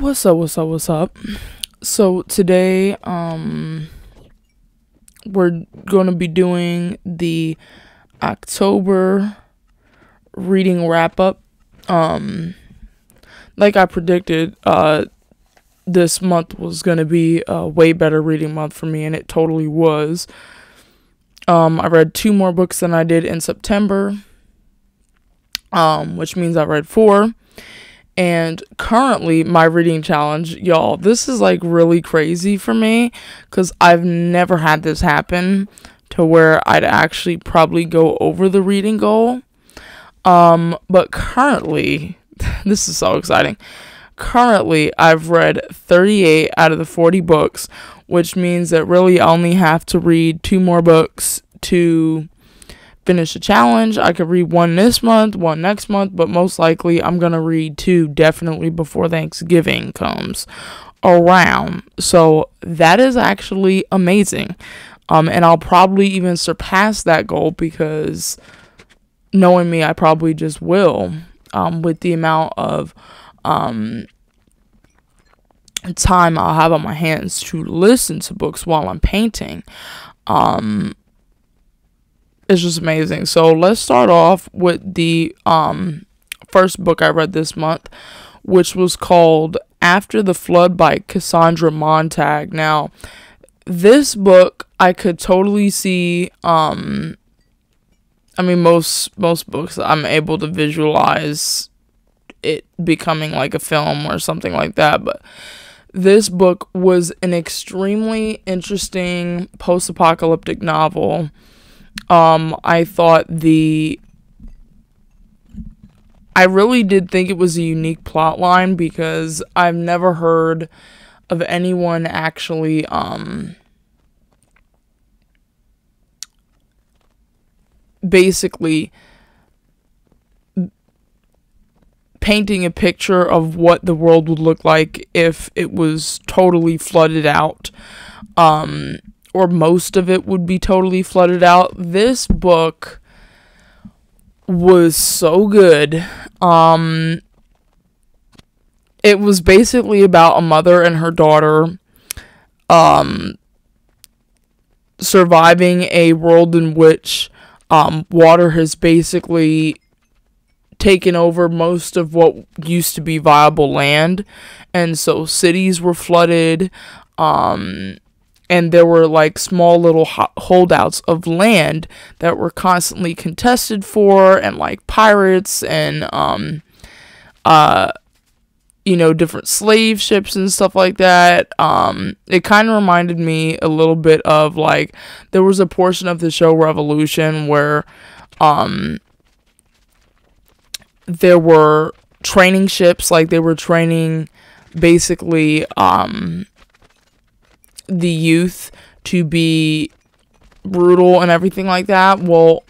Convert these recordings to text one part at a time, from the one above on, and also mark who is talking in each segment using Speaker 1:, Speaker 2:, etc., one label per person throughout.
Speaker 1: What's up? So today, we're gonna be doing the October reading wrap up. Like I predicted, this month was gonna be a way better reading month for me, and it totally was. I read 2 more books than I did in September, which means I read 4. And currently, my reading challenge, y'all, this is like really crazy for me because I've never had this happen to where I'd actually probably go over the reading goal. But currently, this is so exciting. Currently, I've read 38 out of the 40 books, which means that really I only have to read 2 more books to finish the challenge. I could read 1 this month, 1 next month, but most likely I'm gonna read 2 definitely before Thanksgiving comes around. So that is actually amazing. And I'll probably even surpass that goal because knowing me, I probably just will, with the amount of time I'll have on my hands to listen to books while I'm painting. It's just amazing. So let's start off with the first book I read this month, which was called After the Flood by Cassandra Montag. Now, this book I could totally see, most books I'm able to visualize it becoming like a film or something like that, but this book was an extremely interesting post-apocalyptic novel. I really did think it was a unique plot line because I've never heard of anyone actually, basically painting a picture of what the world would look like if it was totally flooded out, or most of it would be totally flooded out. This book was so good. It was basically about a mother and her daughter surviving a world in which water has basically taken over most of what used to be viable land, and so cities were flooded, and there were like small little holdouts of land that were constantly contested for, and like pirates and different slave ships and stuff like that. It kind of reminded me a little bit of, like, there was a portion of the show Revolution where there were training ships, like they were training basically the youth to be brutal and everything like that. Well,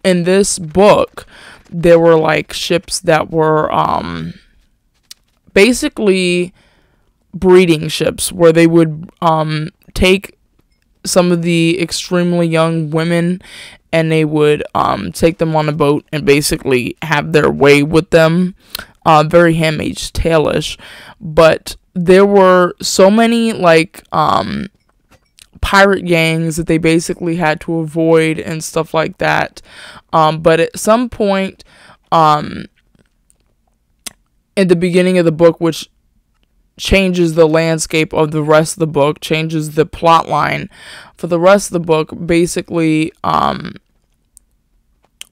Speaker 1: in this book, there were like ships that were basically breeding ships where they would take some of the extremely young women and they would take them on a boat and basically have their way with them. Very Handmaid's Tale-ish. But there were so many like pirate gangs that they basically had to avoid and stuff like that. But at some point at the beginning of the book, which changes the landscape of the rest of the book, changes the plot line for the rest of the book, basically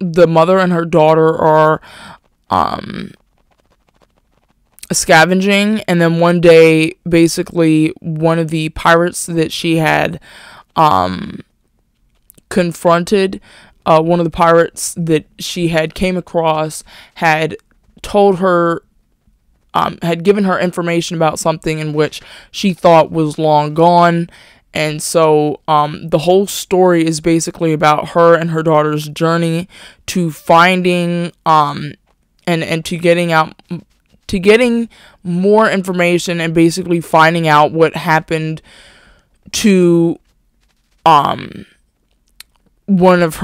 Speaker 1: the mother and her daughter are scavenging, and then one day basically one of the pirates that she had confronted, one of the pirates that she had came across had told her, had given her information about something in which she thought was long gone. And so the whole story is basically about her and her daughter's journey to finding and to getting more information and basically finding out what happened to one of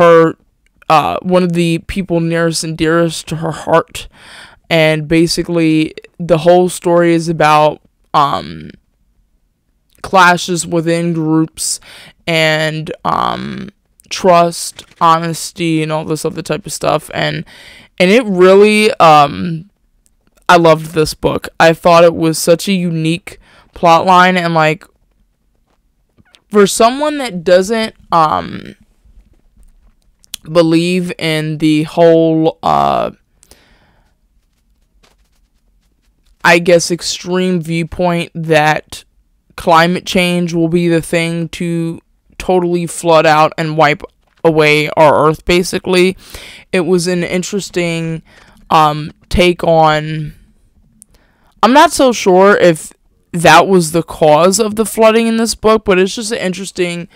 Speaker 1: the people nearest and dearest to her heart. And basically the whole story is about clashes within groups and trust, honesty, and all this other type of stuff. And it really, I loved this book. I thought it was such a unique plot line, and like, for someone that doesn't believe in the whole I guess extreme viewpoint that climate change will be the thing to totally flood out and wipe away our earth, basically, it was an interesting take on, I'm not so sure if that was the cause of the flooding in this book, but it's just an interesting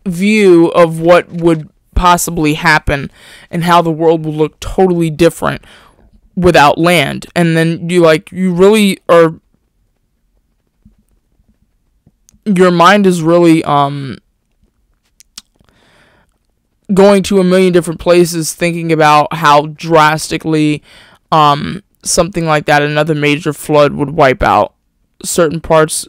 Speaker 1: view of what would possibly happen and how the world would look totally different without land. And then you really are, your mind is really going to a million different places, thinking about how drastically something like that, another major flood, would wipe out certain parts,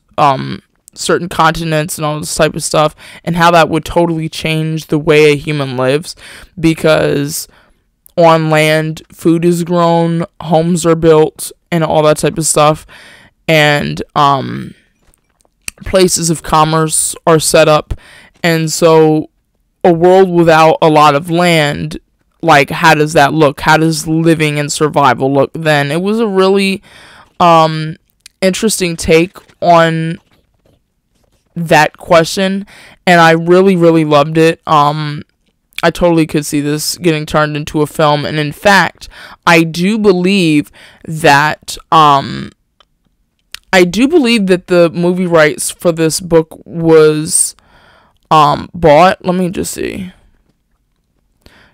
Speaker 1: certain continents and all this type of stuff, and how that would totally change the way a human lives, because on land, food is grown, homes are built, and all that type of stuff, and places of commerce are set up. And so a world without a lot of land, like, how does that look? How does living and survival look then? It was a really interesting take on that question, and I really, really loved it. I totally could see this getting turned into a film, and in fact, I do believe that the movie rights for this book was bought. Let me just see,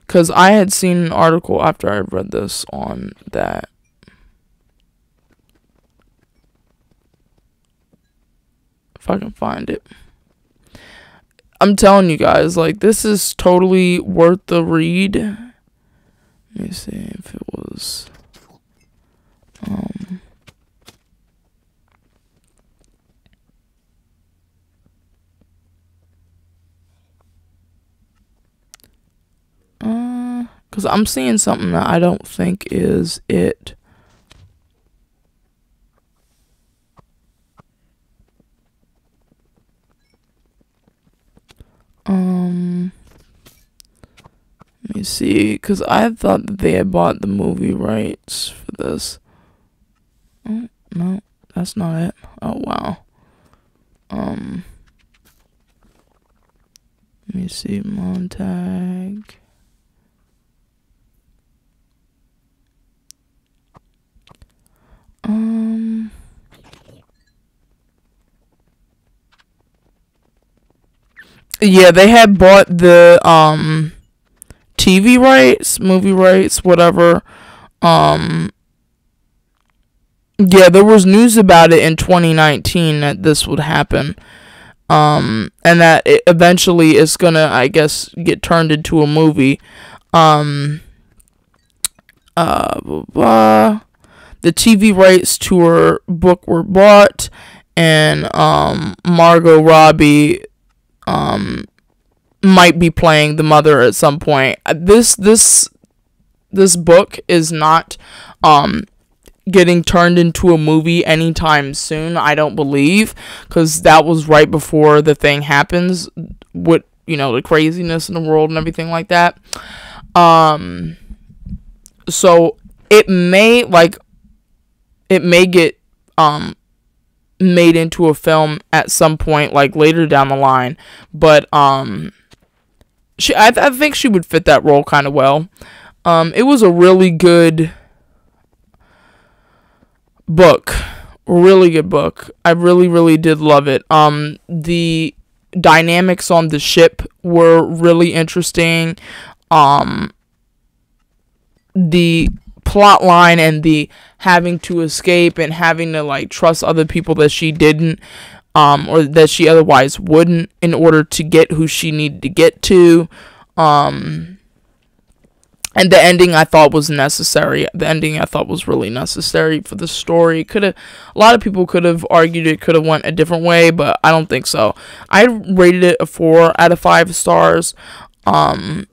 Speaker 1: because I had seen an article after I read this on that. If I can find it. I'm telling you guys, like, this is totally worth the read. Let me see if it was because I'm seeing something that I don't think is it. Let me see, because I thought that they had bought the movie rights for this. Oh, no, that's not it. Oh, wow. Let me see, Montag. Yeah, they had bought the TV rights, movie rights, whatever. Yeah, there was news about it in 2019 that this would happen. And that it eventually is gonna, I guess, get turned into a movie. The TV rights to her book were bought, and Margot Robbie might be playing the mother at some point. This book is not getting turned into a movie anytime soon, I don't believe, because that was right before the thing happens with, the craziness in the world and everything like that. So it may get made into a film at some point, like later down the line, but I think she would fit that role kind of well. It was a really good book. Really good book. I really, really did love it. The dynamics on the ship were really interesting. The plot line and the having to escape and having to, like, trust other people that she didn't, or that she otherwise wouldn't, in order to get who she needed to get to. And the ending I thought was necessary. The ending I thought was really necessary for the story. A lot of people could have argued it could have went a different way, but I don't think so. I rated it a 4 out of 5 stars. My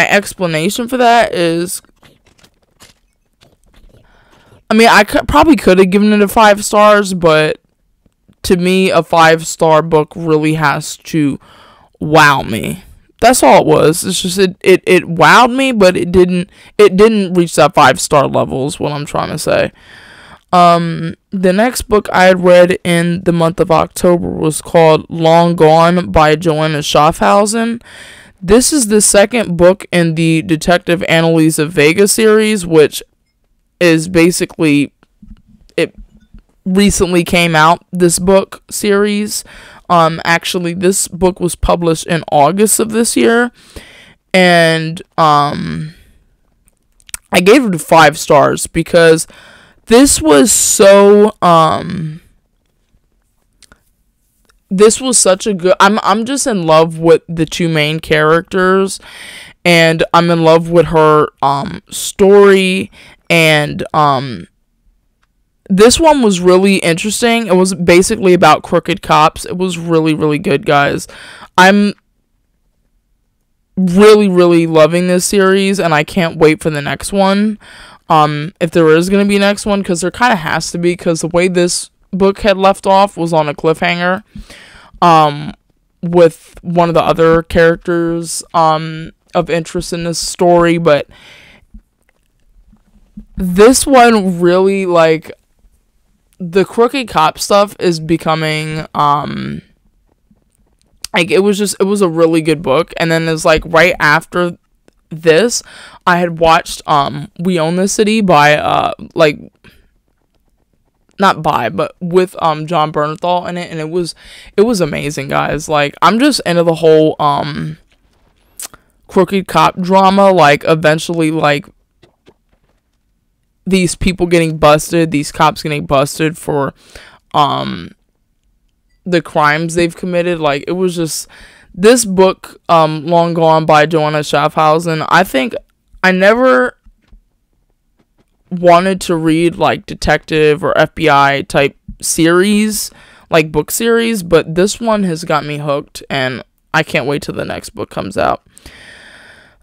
Speaker 1: explanation for that is, I mean, probably could have given it a 5 stars, but to me, a 5-star book really has to wow me. That's all it was. It's just it wowed me, but it didn't reach that 5-star level is what I'm trying to say. The next book I had read in the month of October was called Long Gone by Joanna Schaffhausen. This is the second book in the Detective Annalise of Vega series, which is basically, it recently came out, this book series. Actually, this book was published in August of this year, and I gave it 5 stars because this was so this was such a good, I'm just in love with the two main characters, and I'm in love with her story, and this one was really interesting. It was basically about crooked cops. It was really, really good, guys. I'm really, really loving this series, and I can't wait for the next one. If there is going to be a next one, because there kind of has to be, because the way this book had left off was on a cliffhanger, with one of the other characters, of interest in this story, but this one really, like, the crooked cop stuff is becoming, like, it was a really good book. And then it's like right after this, I had watched We Own This City by not by, but with John Bernthal in it, and it was amazing, guys. Like, I'm just into the whole crooked cop drama. Like, eventually, like, these people getting busted, these cops getting busted for the crimes they've committed. Like, it was just, this book, Long Gone by Joanna Schaffhausen, I think I never wanted to read, like, detective or FBI type series, like book series, but this one has got me hooked, and I can't wait till the next book comes out.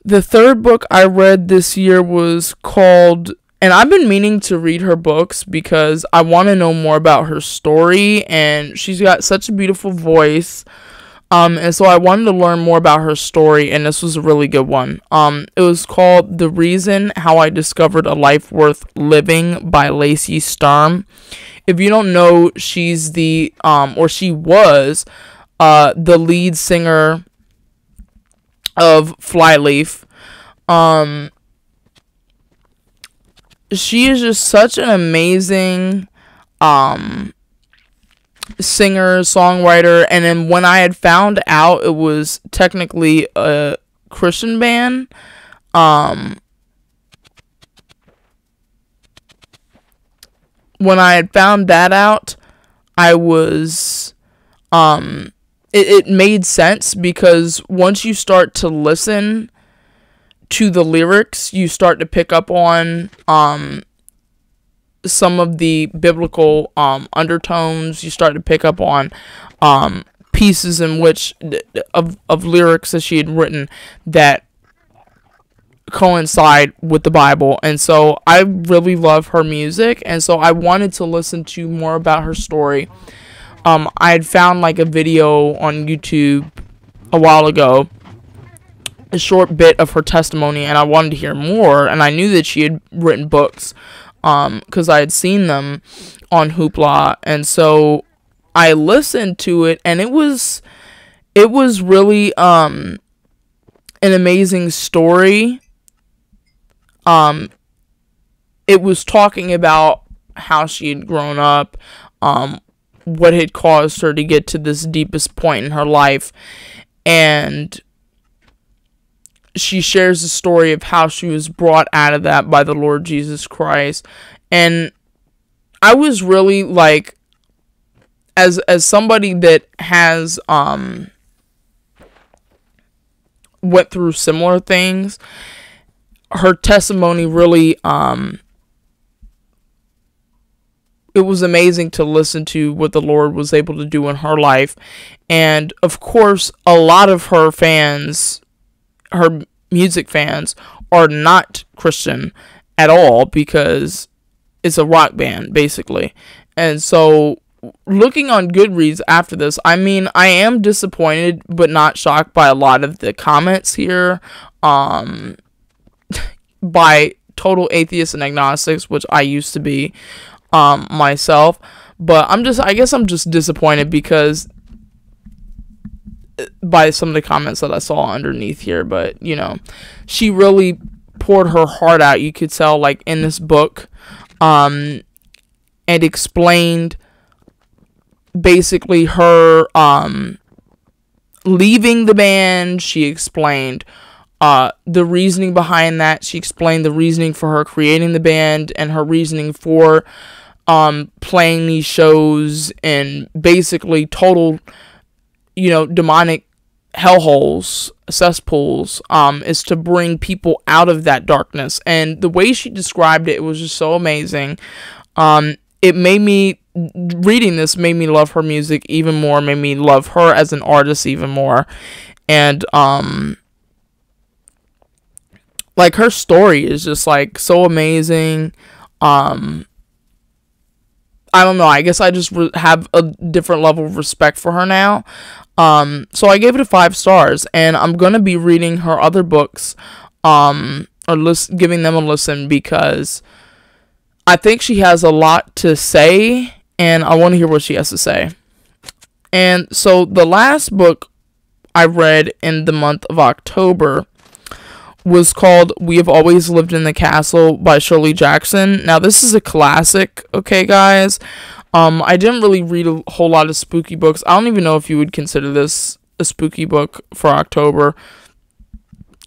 Speaker 1: The third book I read this year was called, and I've been meaning to read her books because I want to know more about her story, and she's got such a beautiful voice, and so I wanted to learn more about her story, and this was a really good one. It was called The Reason How I Discovered a Life Worth Living by Lacey Sturm. If you don't know, she's the, or she was, the lead singer of Flyleaf. She is just such an amazing singer, songwriter, and then when I had found out it was technically a Christian band, when I had found that out, I was, it made sense, because once you start to listen to the lyrics, you start to pick up on some of the biblical undertones. You start to pick up on pieces in which of lyrics that she had written that coincide with the Bible. And so I really love her music, and so I wanted to listen to more about her story. I had found like a video on YouTube a while ago, a short bit of her testimony, and I wanted to hear more, and I knew that she had written books, because I had seen them on Hoopla, and so I listened to it, and it was really, an amazing story. It was talking about how she had grown up, what had caused her to get to this deepest point in her life, and she shares the story of how she was brought out of that by the Lord Jesus Christ. And I was really, like, as somebody that has went through similar things. Her testimony really, it was amazing to listen to what the Lord was able to do in her life. And of course, a lot of her fans, her music fans, are not Christian at all, because it's a rock band, basically. And so, looking on Goodreads after this, I mean, I am disappointed but not shocked by a lot of the comments here, by total atheists and agnostics, which I used to be myself. But I guess I'm just disappointed because by some of the comments that I saw underneath here. But, you know, she really poured her heart out, you could tell, like, in this book, and explained basically her leaving the band. She explained the reasoning behind that. She explained the reasoning for her creating the band and her reasoning for playing these shows in basically total, you know, demonic hellholes, cesspools, is to bring people out of that darkness. And the way she described it, it was just so amazing. It made me, reading this made me love her music even more, made me love her as an artist even more. And like, her story is just like so amazing. I don't know, I guess I just have a different level of respect for her now. So I gave it a 5 stars, and I'm going to be reading her other books, or giving them a listen, because I think she has a lot to say, and I want to hear what she has to say. And so the last book I read in the month of October was called We Have Always Lived in the Castle by Shirley Jackson. Now, this is a classic, okay, guys? I didn't really read a whole lot of spooky books. I don't even know if you would consider this a spooky book for October.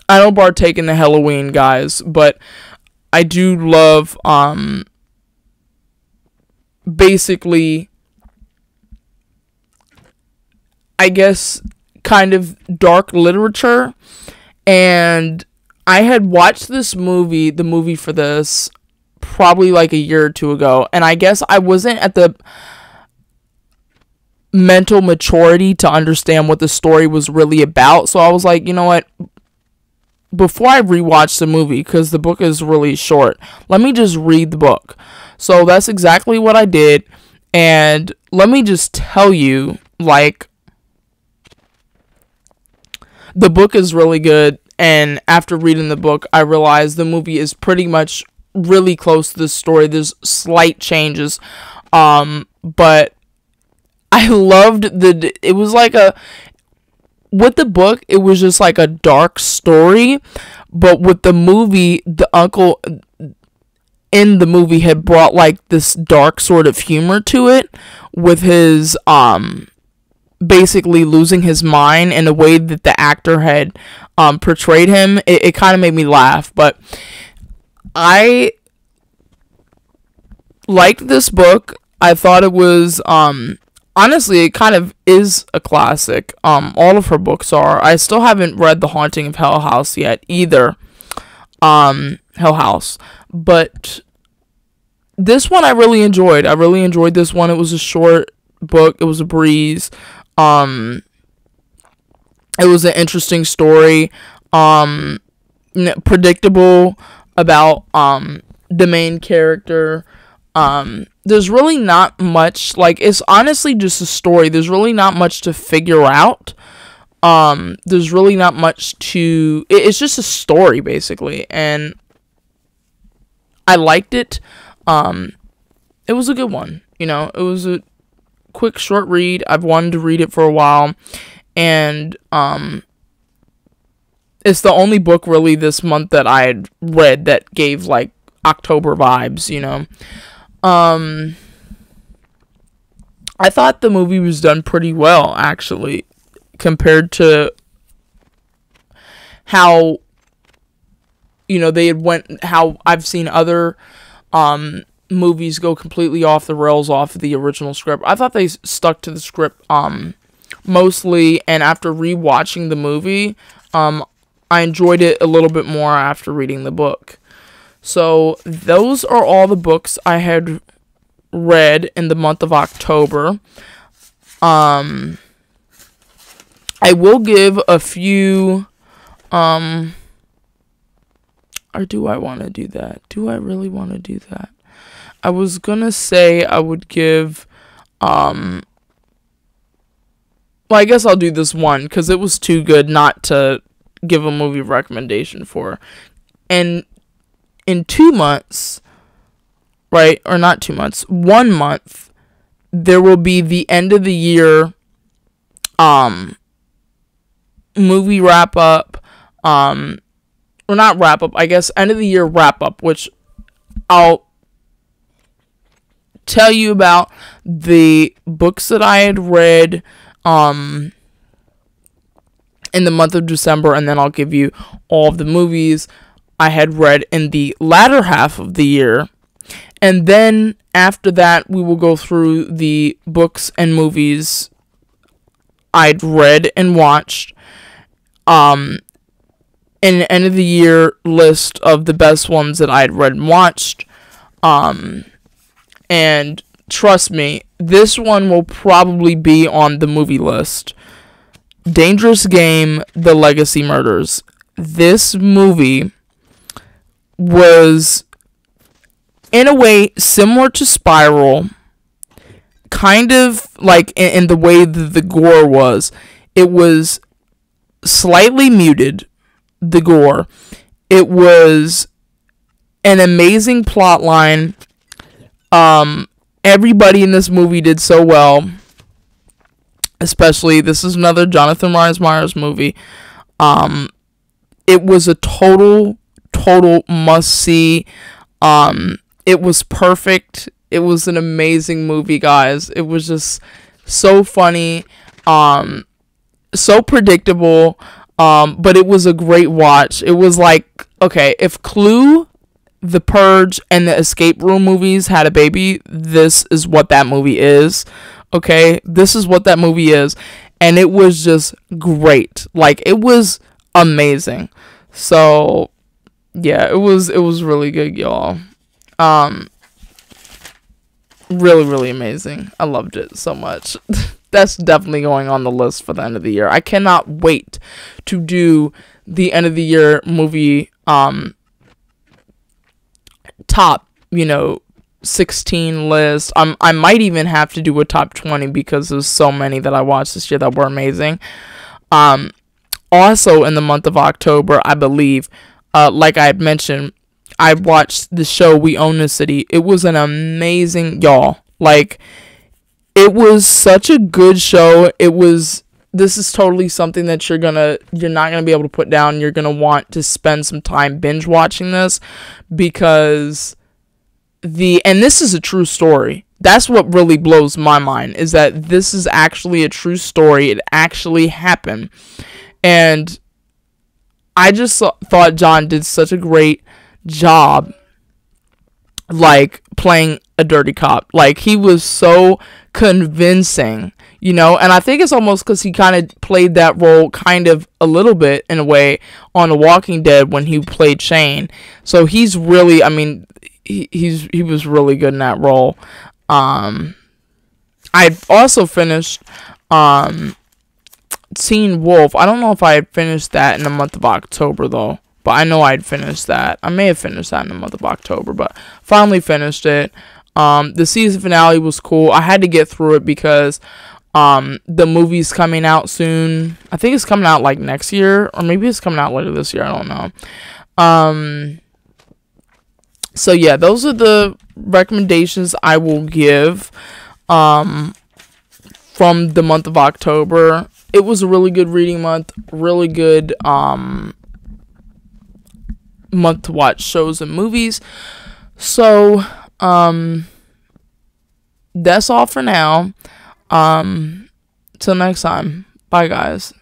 Speaker 1: I don't partake in the Halloween, guys, but I do love, basically, I guess, kind of dark literature. And I had watched this movie, the movie for this, probably like a year or two ago, and I guess I wasn't at the mental maturity to understand what the story was really about. So I was like, you know what, before I rewatch the movie, because the book is really short, let me just read the book. So that's exactly what I did, and let me just tell you, like, the book is really good. And after reading the book, I realized the movie is pretty much really close to the story. There's slight changes. But I loved it was like with the book, it was just like a dark story. But with the movie, the uncle in the movie had brought like this dark sort of humor to it, with his, basically losing his mind, in a way that the actor had portrayed him. It kind of made me laugh, but I liked this book. I thought it was, honestly, it kind of is a classic. All of her books are. I still haven't read The Haunting of Hell House yet either. Hell House. But this one I really enjoyed. I really enjoyed this one. It was a short book. It was a breeze. It was an interesting story, predictable about, the main character. There's really not much, like, it's honestly just a story. There's really not much to figure out. There's really not much to, it's just a story, basically, and I liked it. It was a good one, you know, it was a quick, short read. I've wanted to read it for a while, and it's the only book really this month that I had read that gave like October vibes, you know. I thought the movie was done pretty well, actually, compared to how, you know, how I've seen other movies go completely off the rails off of the original script. I thought they stuck to the script mostly, and after rewatching the movie, I enjoyed it a little bit more after reading the book. So those are all the books I had read in the month of October. I will give a few, or do I want to do that? Do I really want to do that? I was gonna say I would give, well, I guess I'll do this one, because it was too good not to give a movie recommendation for. And in 2 months, right, or not 2 months, 1 month, there will be the end of the year movie wrap up, or not wrap up, I guess end of the year wrap up, which I'll tell you about the books that I had read in the month of December, and then I'll give you all of the movies I had read in the latter half of the year. And then after that, we will go through the books and movies I'd read and watched, in an end of the year list of the best ones that I'd read and watched. And trust me, this one will probably be on the movie list. Dangerous Game, The Legacy Murders. This movie was, in a way, similar to Spiral. Kind of like in the way that the gore was. It was slightly muted, the gore. It was an amazing plot line. Everybody in this movie did so well. Especially, this is another Jonathan Rhys Meyers movie. It was a total must-see. It was perfect. It was an amazing movie, guys. It was just so funny. So predictable. But it was a great watch. It was like, okay, if Clue, The Purge, and the Escape Room movies had a baby, this is what that movie is. Okay, this is what that movie is. And it was just great. Like, it was amazing. So, yeah, it was really good, y'all. Really amazing. I loved it so much. That's definitely going on the list for the end of the year. I cannot wait to do the end of the year movie top, 16 list. I might even have to do a top 20 because there's so many that I watched this year that were amazing. Also in the month of October, I believe, like I had mentioned, I watched the show We Own the City. It was an amazing, y'all. Like, it was such a good show. This is totally something that you're not gonna be able to put down. You're gonna want to spend some time binge watching this, because and this is a true story. That's what really blows my mind, is that this is actually a true story. It actually happened. And I just thought John did such a great job, like, playing a dirty cop. Like, he was so convincing, and I think it's almost because he kind of played that role kind of a little bit, in a way, on The Walking Dead when he played Shane. So he's really, I mean, he was really good in that role. I also finished Teen Wolf. I don't know if I had finished that in the month of October, though. But I know I'd finished that. I may have finished that in the month of October, but finally finished it. The season finale was cool. I had to get through it because the movie's coming out soon. I think it's coming out like next year, or maybe it's coming out later this year. I don't know. So yeah, those are the recommendations I will give from the month of October. It was a really good reading month. Really good month to watch shows and movies. So that's all for now. Till next time. Bye, guys.